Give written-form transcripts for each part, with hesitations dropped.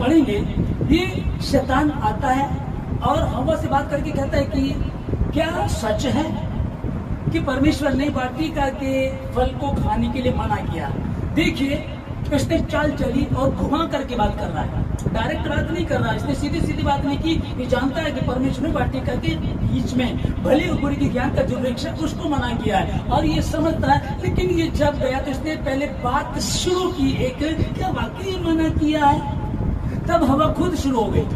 पढ़ेंगे, ये शैतान आता है और हवा से बात करके कहता है कि क्या सच है कि परमेश्वर ने वाटिका के फल को खाने के लिए मना किया। देखिए, इसने चाल चली और घुमा करके बात कर रहा है, डायरेक्ट बात नहीं कर रहा है, इसने सीधी सीधी बात नहीं की। ये जानता है कि परमेश्वर ने वाटिका के बीच में भले और बुरे के ज्ञान का जो वृक्ष है उसको मना किया है और ये समझता है। लेकिन ये जब गया तो इसने पहले बात शुरू की, एक क्या वाकई मना किया है? तब हवा खुद शुरू हो गई,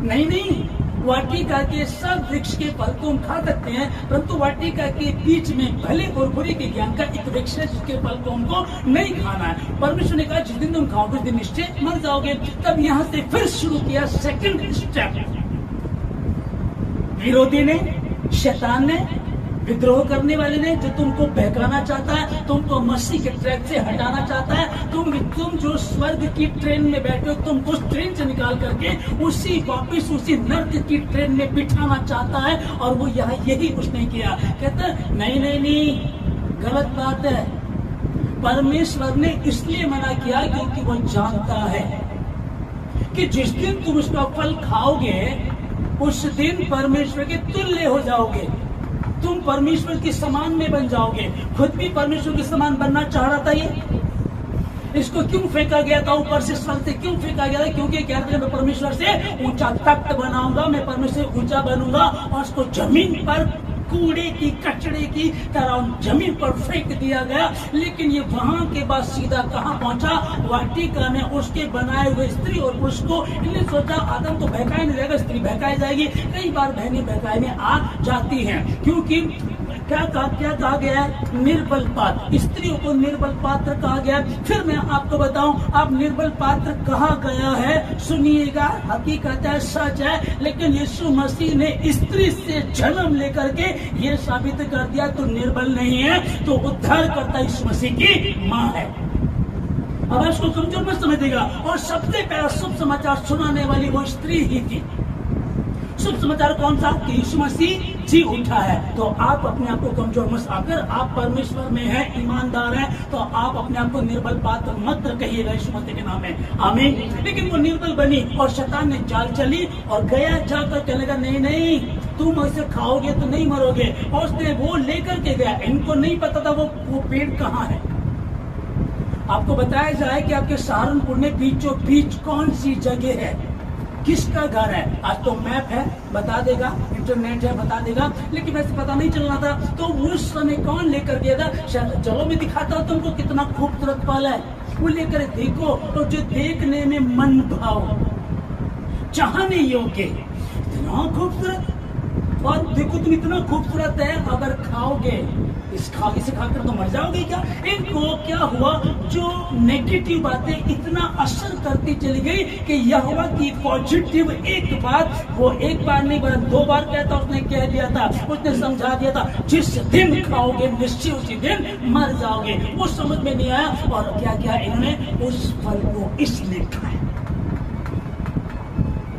नहीं, वाटिका के सब वृक्ष के फल को हम खा सकते हैं, परंतु वाटिका के बीच में भले और बुरे के ज्ञान का एक वृक्ष है जिसके फल को हमको नहीं खाना है। परमेश्वर ने कहा जिस दिन तुम खाओगे उस दिन निश्चय मर जाओगे। तब यहाँ से फिर शुरू किया सेकंड स्टेप। विरोधी ने, शैतान ने, विद्रोह करने वाले ने, जो तुमको बहकाना चाहता है, तुमको मसीह के ट्रैक से हटाना चाहता है, तुम जो स्वर्ग की ट्रेन में बैठे हो, तुमको उस ट्रेन से निकाल करके वापिस उसी नर्क की ट्रेन में बिठाना चाहता है। और वो यहाँ यही उसने किया। कहता है नहीं, गलत बात है। परमेश्वर ने इसलिए मना किया क्योंकि वो जानता है कि जिस दिन तुम उसका फल खाओगे उस दिन परमेश्वर के तुल्य हो जाओगे, तुम परमेश्वर के समान में बन जाओगे। खुद भी परमेश्वर के समान बनना चाह रहा था ये। इसको क्यों फेंका गया था ऊपर से, स्वर्ग से क्यों फेंका गया था? क्योंकि कहते हैं मैं परमेश्वर से ऊंचा तख्त बनाऊंगा, मैं परमेश्वर से ऊंचा बनूंगा और उसको जमीन पर कूड़े की कचड़े की तरह जमीन पर फेंक दिया गया। लेकिन ये वहां के बाद सीधा कहां पहुंचा? वाटिका में उसके बनाए हुए स्त्री और पुरुष को। इन्हें सोचा आदम तो बहकाया नहीं जाएगा, स्त्री बहकाई जाएगी। कई बार बहनें बहकाने आ जाती हैं, क्योंकि क्या कहा गया है? निर्बल पात्र, स्त्रियों को निर्बल पात्र कहा गया है। फिर मैं आपको बताऊं, आप निर्बल पात्र कहा गया है, सुनिएगा, हकीकत है, सच है। लेकिन यीशु मसीह ने स्त्री से जन्म लेकर के ये साबित कर दिया तो निर्बल नहीं है, तो उद्धार करता यीशु मसीह की माँ है। अब इसको कमजोर मत समझिएगा। और सबसे पहला शुभ समाचार सुनाने वाली वो स्त्री ही थी। शुभ समाचार कौन सा? कि यीशु मसीह जी उठा है। तो आप अपने आप को कमजोर मत, अगर आप परमेश्वर में हैं, ईमानदार हैं, तो आप अपने आप को निर्बल पात्र मत कहिएगा यीशु मसीह के नाम में, आमीन। लेकिन वो निर्बल बनी और शैतान ने चाल चली और गया जाकर कहने लगा नहीं, तुम ऐसे खाओगे तो नहीं मरोगे। और उसने वो लेकर के गया। इनको नहीं पता था वो पेड़ कहाँ है। आपको बताया जाए कि आपके सहारनपुर में बीचों बीच कौन सी जगह है, किसका घर है। आज तो मैप है, बता देगा, इंटरनेट है, बता देगा, लेकिन वैसे पता नहीं चलना था। तो उस समय कौन लेकर गया था? चलो मैं दिखाता हूँ तुमको कितना खूबसूरत फल है। वो लेकर देखो तो जो देखने में मन भाव, चाहने योग्य, इतना खूबसूरत। और देखो तुम इतना खूबसूरत है, अगर खाओगे इसे खाकर तो मर जाओगे क्या? इनको क्या हुआ? जो नेगेटिव बातें इतना असर करती चली गई कि यहोवा की पॉजिटिव एक बात, वो एक बार नहीं बल्कि 2 बार कहता, उसने कह दिया था, उसने समझा दिया था, जिस दिन खाओगे निश्चय उसी दिन मर जाओगे। वो समझ में नहीं आया और क्या किया इन्होंने? उस फल को इसलिए खाया।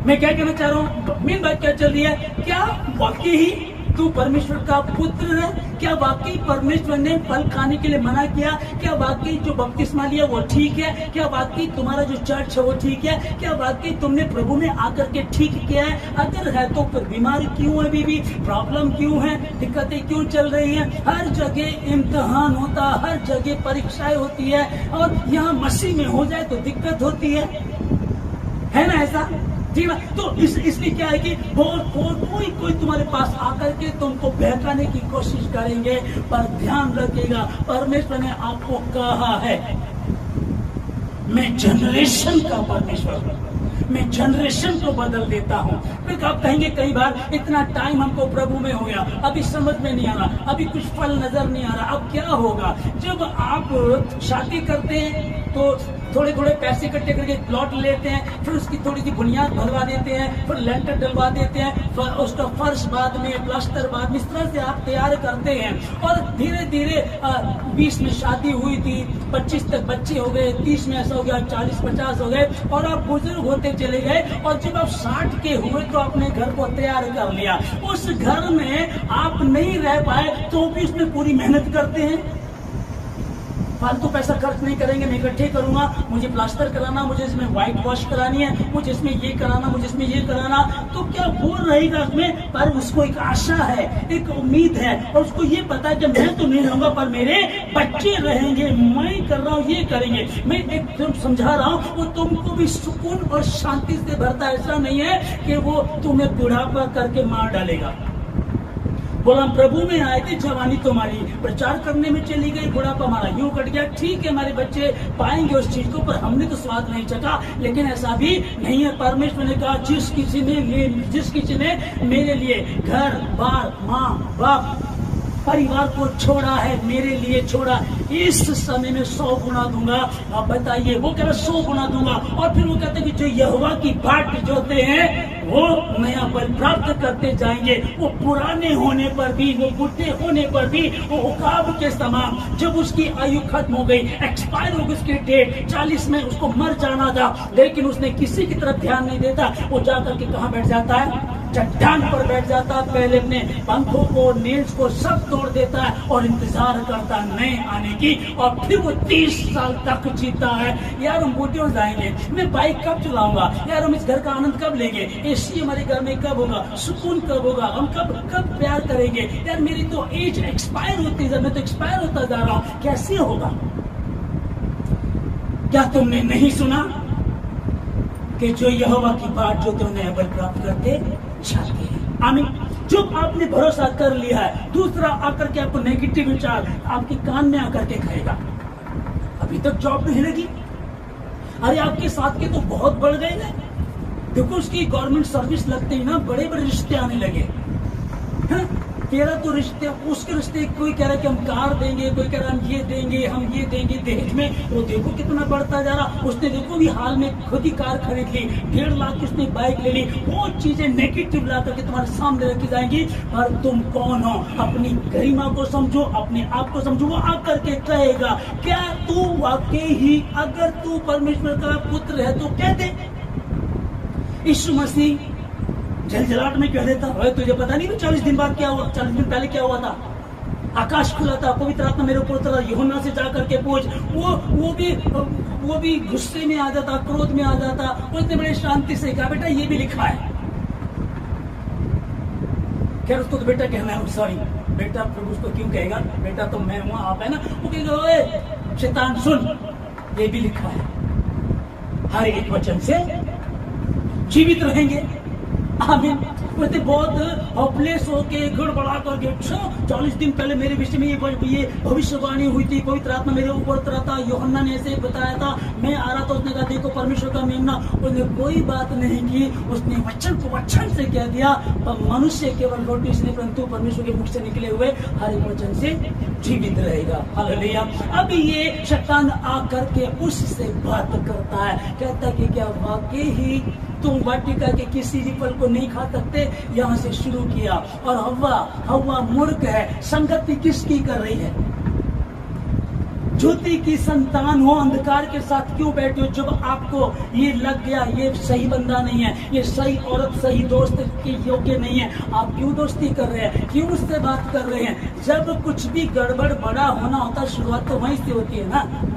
मैं क्या कहना चाह रहा हूँ, मेन बात क्या चल रही है? क्या वाकई ही तू परमेश्वर का पुत्र है? क्या वाकई परमेश्वर ने फल खाने के लिए मना किया? क्या वाकई जो बपतिस्मा लिया वो ठीक है? क्या वाकई तुम्हारा जो चर्च है वो ठीक है? क्या वाकई तुमने प्रभु में आकर के ठीक किया है? अगर है तो फिर बीमारी क्यों है? बीवी प्रॉब्लम क्यों है? दिक्कतें क्यों चल रही हैं? हर जगह इम्तिहान होता, हर जगह परीक्षाएं होती है, और यहाँ मसीह में हो जाए तो दिक्कत होती है ना ऐसा? ठीक है। तो इसलिए क्या है कि कोई तुम्हारे पास आकर के तुमको बहकाने की कोशिश करेंगे, पर ध्यान रखिएगा परमेश्वर ने आपको कहा है मैं जनरेशन का परमेश्वर हूं, मैं जनरेशन को बदल देता हूं। फिर आप कहेंगे कई बार इतना टाइम हमको प्रभु में हो गया, अभी समझ में नहीं आ रहा, अभी कुछ फल नजर नहीं आ रहा। अब क्या होगा? जब आप शादी करते हैं तो थोड़े थोड़े पैसे इकट्ठे करके प्लॉट लेते हैं, फिर उसकी थोड़ी सी बुनियाद भरवा देते हैं, फिर लेंटर डलवा देते हैं, फिर उसका फर्श बाद में, प्लास्टर बाद में, इस तरह से आप तैयार करते हैं। और धीरे धीरे 20 में शादी हुई थी, 25 तक बच्चे हो गए, 30 में ऐसा हो गया, 40-50 हो गए, और आप बुजुर्ग होते चले गए। और जब आप 60 के हुए तो अपने घर को तैयार कर लिया। उस घर में आप नहीं रह पाए तो भी उसमें पूरी मेहनत करते हैं। फालतू पैसा खर्च नहीं करेंगे, मैं इकट्ठे करूंगा, मुझे प्लास्टर कराना, मुझे इसमें व्हाइट वॉश करानी है, मुझे इसमें ये कराना, मुझे इसमें ये कराना, तो क्या वो रहेगा उसमें? पर उसको एक आशा है, एक उम्मीद है, और उसको ये पता है कि मैं तो नहीं रहूंगा पर मेरे बच्चे रहेंगे, मैं कर रहा हूँ, ये करेंगे। मैं एकदम समझा रहा हूँ, वो तुमको भी सुकून और शांति से भरता। ऐसा नहीं है कि वो तुम्हें बुढ़ापा करके मार डालेगा। बोला हम प्रभु में आए थे, जवानी तुम्हारी प्रचार करने में चली गई, बुढ़ापा हमारा यूं कट गया। ठीक है, हमारे बच्चे पाएंगे उस चीज को, पर हमने तो स्वाद नहीं चखा। लेकिन ऐसा भी नहीं है। परमेश्वर ने कहा जिस किसी ने मेरे लिए घर बार माँ बाप परिवार को छोड़ा है, मेरे लिए छोड़ा, इस समय में 100 गुना दूंगा। आप बताइए, वो कह रहा 100 गुना दूंगा। और फिर वो कहते हैं कि जो यहोवा की बाट जोते हैं वो नया बल प्राप्त करते जाएंगे। वो पुराने होने पर भी, वो बुढ़े होने पर भी, वो उकाब के समान, जब उसकी आयु खत्म हो गई, एक्सपायर हो गई उसकी डेट, 40 में उसको मर जाना था, लेकिन उसने किसी की तरफ ध्यान नहीं देता। वो जाकर के कहाँ बैठ जाता है? चट्टान पर बैठ जाता है। पहले अपने पंखों को, नील्स को सब तोड़ देता है और इंतजार करता है नए आने की, और फिर वो 30 साल तक जीता है। यार हम बूढ़े हो जाएंगे, मैं बाइक कब चलाऊंगा, यार हम इस घर का आनंद कब लेंगे, एसी हमारे घर में कब होगा, सुकून कब होगा, हम कब प्यार करेंगे, यार मेरी तो एज एक्सपायर होती है, मैं तो एक्सपायर होता जा रहा हूं, कैसे होगा? क्या तुमने नहीं सुना कि जो यहोवा की बाट जो तुमने बल प्राप्त करते जाते हैं? आमीन। जो आपने भरोसा कर लिया है, दूसरा आकर के आपको नेगेटिव विचार आपके कान में आकर के खाएगा। अभी तक जॉब नहीं लगी, अरे आपके साथ के तो बहुत बढ़ गए ना। देखो उसकी गवर्नमेंट सर्विस लगते ही ना बड़े बड़े रिश्ते आने लगे हैं। तेरा तो रिश्ते, उसके रिश्ते, कोई कह रहा है कि हम कार देंगे, कोई कह रहा है हम ये देंगे दहेज में। वो देखो कितना बढ़ता जा रहा। उसने देखो भी हाल में खुद ही कार खरीद ली, 1.5 लाख की उसने बाइक ले ली। वो चीजें नेगेटिव ला करके तुम्हारे सामने रखी जाएंगी। पर तुम कौन हो? अपनी गरिमा को समझो, अपने आप को समझो। वो आकर के कहेगा, क्या तू वाकई ही अगर तू परमेश्वर का पुत्र है तो कह दे। यीशु मसीह झलझलाहट में कह देता है, तुझे पता नहीं 40 दिन बाद क्या हुआ, 40 दिन पहले क्या हुआ था? आकाश खुला था, पवित्र आत्मा मेरे ऊपर उतरा, यूहन्ना से जाकर के पूछ। वो भी गुस्से में आ जाता, क्रोध में आ जाता। उसने बड़े शांति से कहा, बेटा ये भी लिखा है। खैर उसको तो बेटा कहना है, सॉरी बेटा, प्रभु उसको क्यों कहेगा बेटा, तो मैं हूं, आप है ना। वो कहेगा, ओए शैतान सुन, ये भी लिखा है, हर एक वचन से जीवित रहेंगे। आमीन। उसने बहुत हॉपलेस होके गड़बड़ा करके, 40 दिन पहले मेरे विषय में ये भविष्यवाणी हुई थी, पवित्र आत्मा मेरे ऊपर उतरा था, यूहन्ना ने ऐसे बताया था, मैं आ रहा था। उसने कहा देखो परमेश्वर का मेमना। उसने कोई बात नहीं की, उसने वचन को वचन से कह दिया। मनुष्य केवल रोटी से नहीं परंतु परमेश्वर के मुख से निकले हुए हर एक वचन से जीवित रहेगा। हालेलुया। अब ये शैतान आकर के उससे बात करता है, कहता है कि क्या वाकई ही तुम वाटिका के किसी भी फल को नहीं खा सकते? यहाँ से शुरू किया। और हव्वा मूर्ख है, संगति किसकी कर रही है? ज्योति की संतान हो, अंधकार के साथ क्यों बैठे हो? जब आपको ये लग गया ये सही बंदा नहीं है, ये सही औरत, सही दोस्त के योग्य नहीं है, आप क्यों दोस्ती कर रहे हैं, क्यों उससे बात कर रहे हैं? जब कुछ भी गड़बड़ बड़ा होना होता, शुरुआत तो वहीं से होती है ना।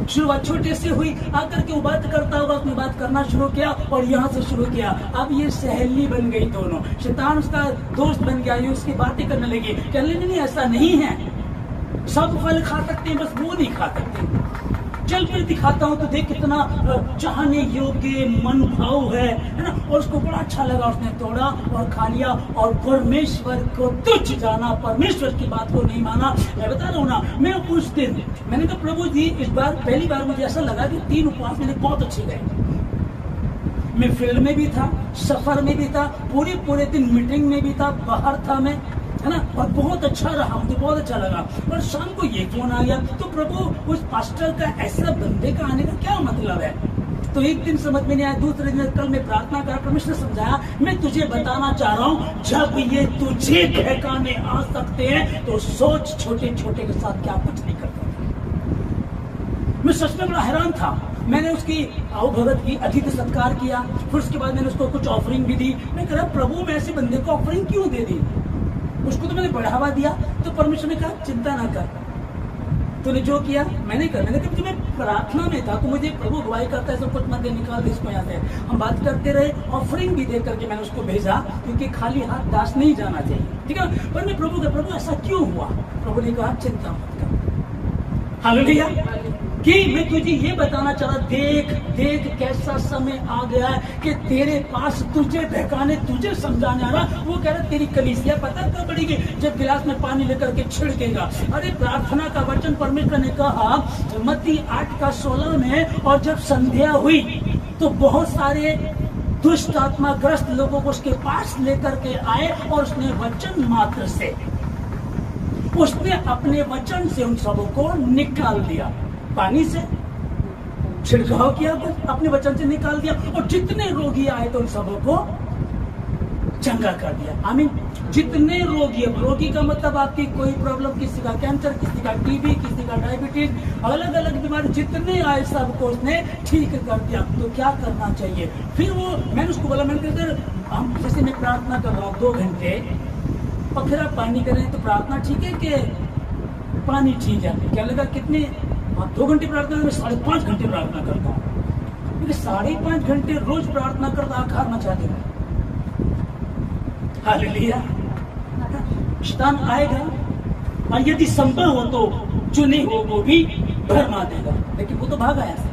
शुरुआत छोटे से हुई, आकर के वो बात करता होगा, उसने बात करना शुरू किया और यहाँ से शुरू किया। अब ये सहेली बन गई दोनों, शैतान उसका दोस्त बन गया, ये उसकी बातें करने लगी। कहने लगी नहीं ऐसा नहीं है, सब फल खा सकते हैं, बस वो नहीं खा सकते। चल फिर दिखाता हूँ तो देख कितना चाहने योग्य मन भाव है ना। और उसको बड़ा अच्छा लगा, उसने तोड़ा और खा लिया और परमेश्वर को तुच्छ जाना, परमेश्वर की बात को नहीं माना। मैं बता रहा हूँ ना, मैं उस दिन मैंने कहा प्रभु जी इस बार पहली बार मुझे ऐसा लगा कि 3 उपवास मेरे बहुत अच्छे गए। मैं फील्ड में भी था, सफर में भी था, पूरे दिन मीटिंग में भी था, बाहर था मैं, है ना। और बहुत अच्छा रहा, मुझे बहुत अच्छा लगा। और शाम को ये फोन आ गया, तो प्रभु उस पास्टर का ऐसा बंदे का आने का क्या मतलब है? तो एक दिन समझ में नहीं आया, दूसरे दिन कल मैं प्रार्थना करा, परमेश्वर ने समझाया, मैं तुझे बताना चाह रहा हूँ जब ये तुझे बहकाने आ सकते हैं तो सोच छोटे छोटे के साथ क्या कुछ नहीं करता। मैं सच में बड़ा हैरान था। मैंने उसकी आओ भगत की अतिथि सत्कार किया, फिर उसके बाद मैंने उसको कुछ ऑफरिंग भी दी। मैं कह रहा प्रभु मैं ऐसे बंदे को ऑफरिंग क्यों दे दी? उसको तो मैंने बढ़ावा दिया। तो परमेश्वर ने कहा चिंता ना कर, तूने जो किया मैंने कर, मैंने कहा मैं प्रार्थना में था तो मुझे प्रभु गवाही करता है, सब कुछ मत दे, निकाल दे इसको यहाँ से। हम बात करते रहे, ऑफरिंग भी दे करके मैंने उसको भेजा, क्योंकि खाली हाथ दास नहीं जाना चाहिए, ठीक है। पर मैं प्रभु का, प्रभु ऐसा क्यों हुआ? प्रभु ने कहा चिंता मत कर। हालेलुया। कि मैं तुझे ये बताना चाह रहा, देख देख कैसा समय आ गया है कि तेरे पास तुझे बहकाने, तुझे समझाने आ रहा। वो कह रहा तेरी कलीसिया पता कब बढ़ेगी? जब गिलास में पानी लेकर के छिड़केगा। अरे प्रार्थना का वचन परमेश्वर ने कहा मत्ती 8:16 में, और जब संध्या हुई तो बहुत सारे दुष्ट आत्मा ग्रस्त लोगों को उसके पास लेकर के आए, और उसने वचन मात्र से, उसने अपने वचन से उन सबों को निकाल दिया। पानी से छिड़काव किया, तो अपने वचन से निकाल दिया, और जितने रोगी आए तो उन सबों को चंगा कर दिया। आमीन। जितने रोगी, अब रोगी का मतलब आपकी कोई प्रॉब्लम, किसी का कैंसर, किसी का टीबी, किसी का डायबिटीज, अलग अलग बीमारी जितने आए सबको उसने ठीक कर दिया। तो क्या करना चाहिए? फिर वो, मैंने उसको बोला, मैंने कहा हम जैसे मैं प्रार्थना कर रहा हूँ 2 घंटे, और फिर आप पानी करें तो प्रार्थना ठीक है कि पानी ठीक है? क्या लगा कितने? 2 घंटे प्रार्थना में 5.5 घंटे प्रार्थना करता हूँ, क्योंकि 5.5 घंटे रोज प्रार्थना करता आखार मचा देगा। हालेलुया। शैतान आएगा, और यदि संभव हो तो चुने हो वो भी भरमा देगा, लेकिन वो तो भागा ऐसे।